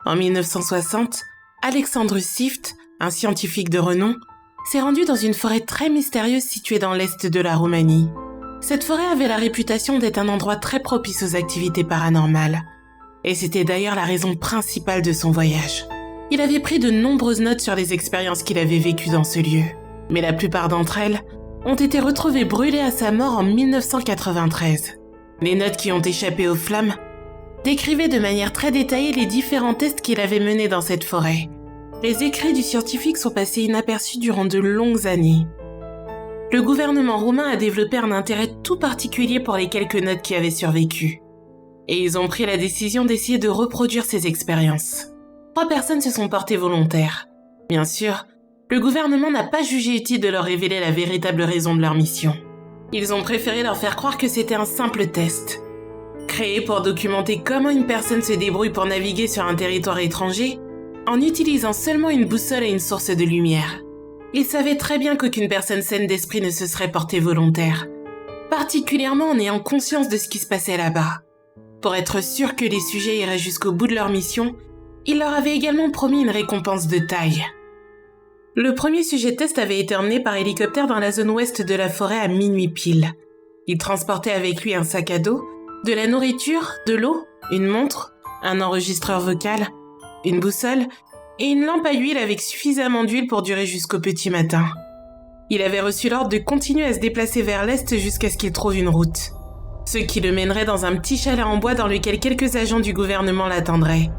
En 1960, Alexandru Sift, un scientifique de renom, s'est rendu dans une forêt très mystérieuse située dans l'est de la Roumanie. Cette forêt avait la réputation d'être un endroit très propice aux activités paranormales. Et c'était d'ailleurs la raison principale de son voyage. Il avait pris de nombreuses notes sur les expériences qu'il avait vécues dans ce lieu. Mais la plupart d'entre elles ont été retrouvées brûlées à sa mort en 1993. Les notes qui ont échappé aux flammes décrivaient de manière très détaillée les différents tests qu'il avait menés dans cette forêt. Les écrits du scientifique sont passés inaperçus durant de longues années. Le gouvernement roumain a développé un intérêt tout particulier pour les quelques notes qui avaient survécu. Et ils ont pris la décision d'essayer de reproduire ces expériences. 3 personnes se sont portées volontaires. Bien sûr, le gouvernement n'a pas jugé utile de leur révéler la véritable raison de leur mission. Ils ont préféré leur faire croire que c'était un simple test. Créé pour documenter comment une personne se débrouille pour naviguer sur un territoire étranger, en utilisant seulement une boussole et une source de lumière. Ils savaient très bien qu'aucune personne saine d'esprit ne se serait portée volontaire, particulièrement en ayant conscience de ce qui se passait là-bas. Pour être sûr que les sujets iraient jusqu'au bout de leur mission, ils leur avaient également promis une récompense de taille. Le premier sujet test avait été emmené par hélicoptère dans la zone ouest de la forêt à minuit pile. Il transportait avec lui un sac à dos, de la nourriture, de l'eau, une montre, un enregistreur vocal, une boussole et une lampe à huile avec suffisamment d'huile pour durer jusqu'au petit matin. Il avait reçu l'ordre de continuer à se déplacer vers l'est jusqu'à ce qu'il trouve une route. Ce qui le mènerait dans un petit chalet en bois dans lequel quelques agents du gouvernement l'attendraient.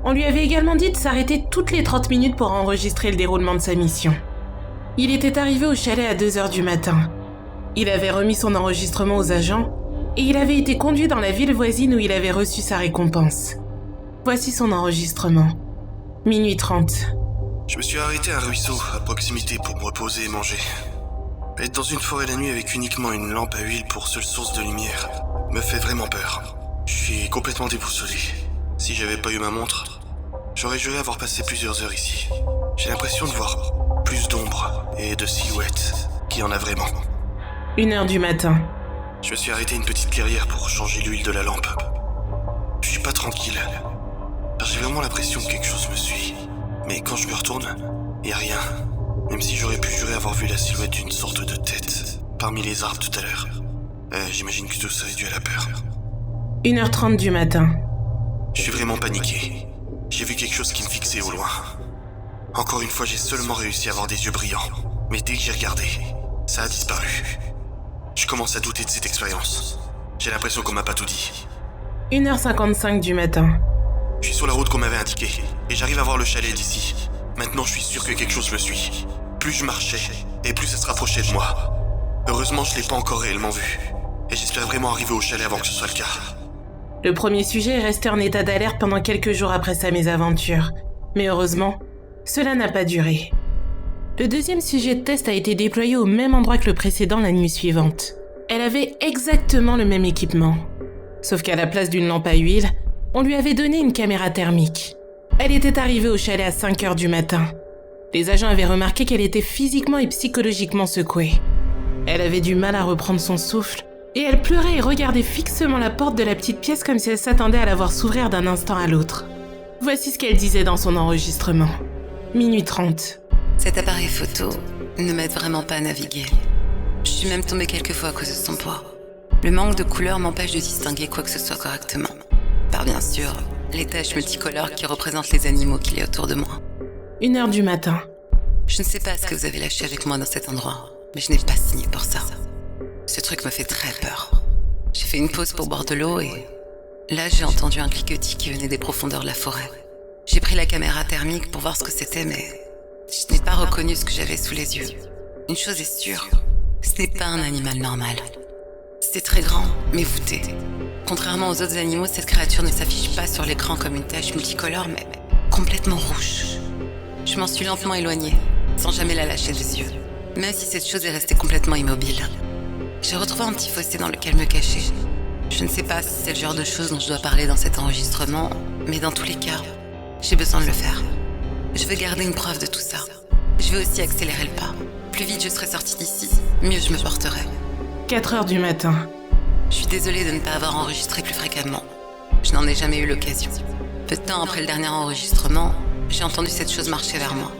On lui avait également dit de s'arrêter toutes les 30 minutes pour enregistrer le déroulement de sa mission. Il était arrivé au chalet à 2h du matin. Il avait remis son enregistrement aux agents et il avait été conduit dans la ville voisine où il avait reçu sa récompense. Voici son enregistrement. Minuit 30. Je me suis arrêté à un ruisseau à proximité pour me reposer et manger. Être dans une forêt la nuit avec uniquement une lampe à huile pour seule source de lumière me fait vraiment peur. Je suis complètement déboussolé. Si j'avais pas eu ma montre, j'aurais juré avoir passé plusieurs heures ici. J'ai l'impression de voir plus d'ombres et de silhouettes qu'il y en a vraiment. 1h du matin. Je me suis arrêté à une petite clairière pour changer l'huile de la lampe. Je suis pas tranquille. J'ai vraiment l'impression que quelque chose me suit. Mais quand je me retourne, y a rien. Même si j'aurais pu jurer avoir vu la silhouette d'une sorte de tête parmi les arbres tout à l'heure. J'imagine que tout ça est dû à la peur. 1h30 du matin. Je suis vraiment paniqué. J'ai vu quelque chose qui me fixait au loin. Encore une fois, j'ai seulement réussi à avoir des yeux brillants. Mais dès que j'ai regardé, ça a disparu. Je commence à douter de cette expérience. J'ai l'impression qu'on m'a pas tout dit. 1h55 du matin. Je suis sur la route qu'on m'avait indiquée, et j'arrive à voir le chalet d'ici. Maintenant, je suis sûr que quelque chose me suit. Plus je marchais, et plus ça se rapprochait de moi. Heureusement, je l'ai pas encore réellement vu. Et j'espère vraiment arriver au chalet avant que ce soit le cas. Le premier sujet est resté en état d'alerte pendant quelques jours après sa mésaventure. Mais heureusement, cela n'a pas duré. Le deuxième sujet de test a été déployé au même endroit que le précédent la nuit suivante. Elle avait exactement le même équipement. Sauf qu'à la place d'une lampe à huile, on lui avait donné une caméra thermique. Elle était arrivée au chalet à 5h du matin. Les agents avaient remarqué qu'elle était physiquement et psychologiquement secouée. Elle avait du mal à reprendre son souffle et elle pleurait et regardait fixement la porte de la petite pièce comme si elle s'attendait à la voir s'ouvrir d'un instant à l'autre. Voici ce qu'elle disait dans son enregistrement. Minuit 30. Cet appareil photo ne m'aide vraiment pas à naviguer. Je suis même tombée quelques fois à cause de son poids. Le manque de couleurs m'empêche de distinguer quoi que ce soit correctement. Par bien sûr, les taches multicolores qui représentent les animaux qu'il y a autour de moi. 1h du matin. Je ne sais pas ce que vous avez lâché avec moi dans cet endroit, mais je n'ai pas signé pour ça. Ce truc me fait très peur. J'ai fait une pause pour boire de l'eau et là j'ai entendu un cliquetis qui venait des profondeurs de la forêt. J'ai pris la caméra thermique pour voir ce que c'était, mais je n'ai pas reconnu ce que j'avais sous les yeux. Une chose est sûre, ce n'est pas un animal normal. C'était très grand, mais voûté. Contrairement aux autres animaux, cette créature ne s'affiche pas sur l'écran comme une tache multicolore, mais complètement rouge. Je m'en suis lentement éloignée, sans jamais la lâcher des yeux, même si cette chose est restée complètement immobile. J'ai retrouvé un petit fossé dans lequel me cacher. Je ne sais pas si c'est le genre de choses dont je dois parler dans cet enregistrement, mais dans tous les cas, j'ai besoin de le faire. Je veux garder une preuve de tout ça. Je veux aussi accélérer le pas. Plus vite je serai sortie d'ici, mieux je me porterai. 4h du matin. Je suis désolée de ne pas avoir enregistré plus fréquemment. Je n'en ai jamais eu l'occasion. Peu de temps après le dernier enregistrement, j'ai entendu cette chose marcher vers moi.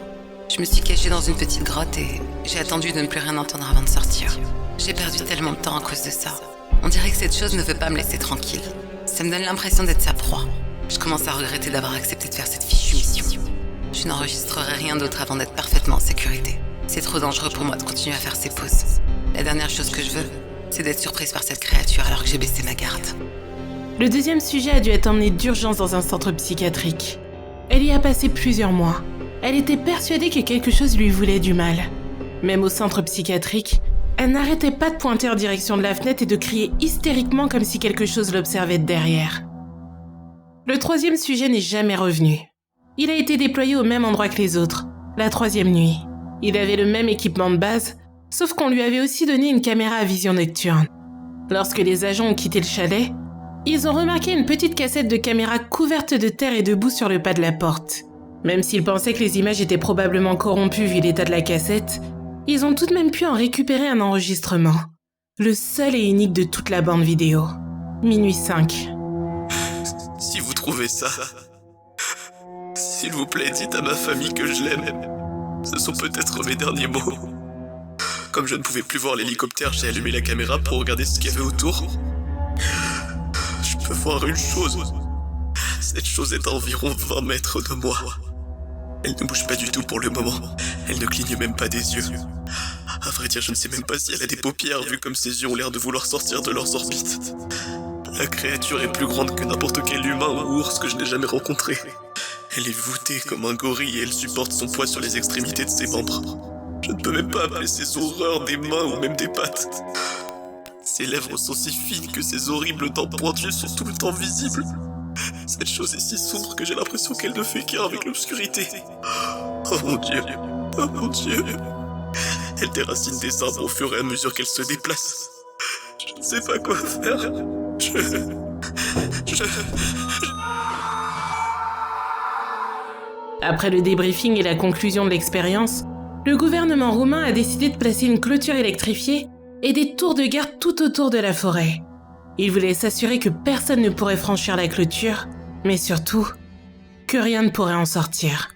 Je me suis cachée dans une petite grotte et j'ai attendu de ne plus rien entendre avant de sortir. J'ai perdu tellement de temps à cause de ça. On dirait que cette chose ne veut pas me laisser tranquille. Ça me donne l'impression d'être sa proie. Je commence à regretter d'avoir accepté de faire cette fichue mission. Je n'enregistrerai rien d'autre avant d'être parfaitement en sécurité. C'est trop dangereux pour moi de continuer à faire ces pauses. La dernière chose que je veux, c'est d'être surprise par cette créature alors que j'ai baissé ma garde. Le deuxième sujet a dû être emmené d'urgence dans un centre psychiatrique. Elle y a passé plusieurs mois. Elle était persuadée que quelque chose lui voulait du mal. Même au centre psychiatrique, elle n'arrêtait pas de pointer en direction de la fenêtre et de crier hystériquement comme si quelque chose l'observait de derrière. Le troisième sujet n'est jamais revenu. Il a été déployé au même endroit que les autres, la troisième nuit. Il avait le même équipement de base, sauf qu'on lui avait aussi donné une caméra à vision nocturne. Lorsque les agents ont quitté le chalet, ils ont remarqué une petite cassette de caméra couverte de terre et de boue sur le pas de la porte. Même s'ils pensaient que les images étaient probablement corrompues vu l'état de la cassette, ils ont tout de même pu en récupérer un enregistrement. Le seul et unique de toute la bande vidéo. Minuit 5. Si vous trouvez ça, s'il vous plaît, dites à ma famille que je l'aime. Ce sont peut-être mes derniers mots. Comme je ne pouvais plus voir l'hélicoptère, j'ai allumé la caméra pour regarder ce qu'il y avait autour. Je peux voir une chose. Cette chose est à environ 20 mètres de moi. Elle ne bouge pas du tout pour le moment. Elle ne cligne même pas des yeux. À vrai dire, je ne sais même pas si elle a des paupières, vu comme ses yeux ont l'air de vouloir sortir de leurs orbites. La créature est plus grande que n'importe quel humain ou ours que je n'ai jamais rencontré. Elle est voûtée comme un gorille et elle supporte son poids sur les extrémités de ses membres. Je ne peux même pas appeler ces horreurs des mains ou même des pattes. Ses lèvres sont si fines que ses horribles dents pointues sont tout le temps visibles. Cette chose est si sombre que j'ai l'impression qu'elle ne fait qu'un avec l'obscurité. Oh mon Dieu, oh mon Dieu. Elle déracine des arbres au fur et à mesure qu'elle se déplace. Je ne sais pas quoi faire. Après le débriefing et la conclusion de l'expérience, le gouvernement roumain a décidé de placer une clôture électrifiée et des tours de garde tout autour de la forêt. Il voulait s'assurer que personne ne pourrait franchir la clôture, mais surtout, que rien ne pourrait en sortir.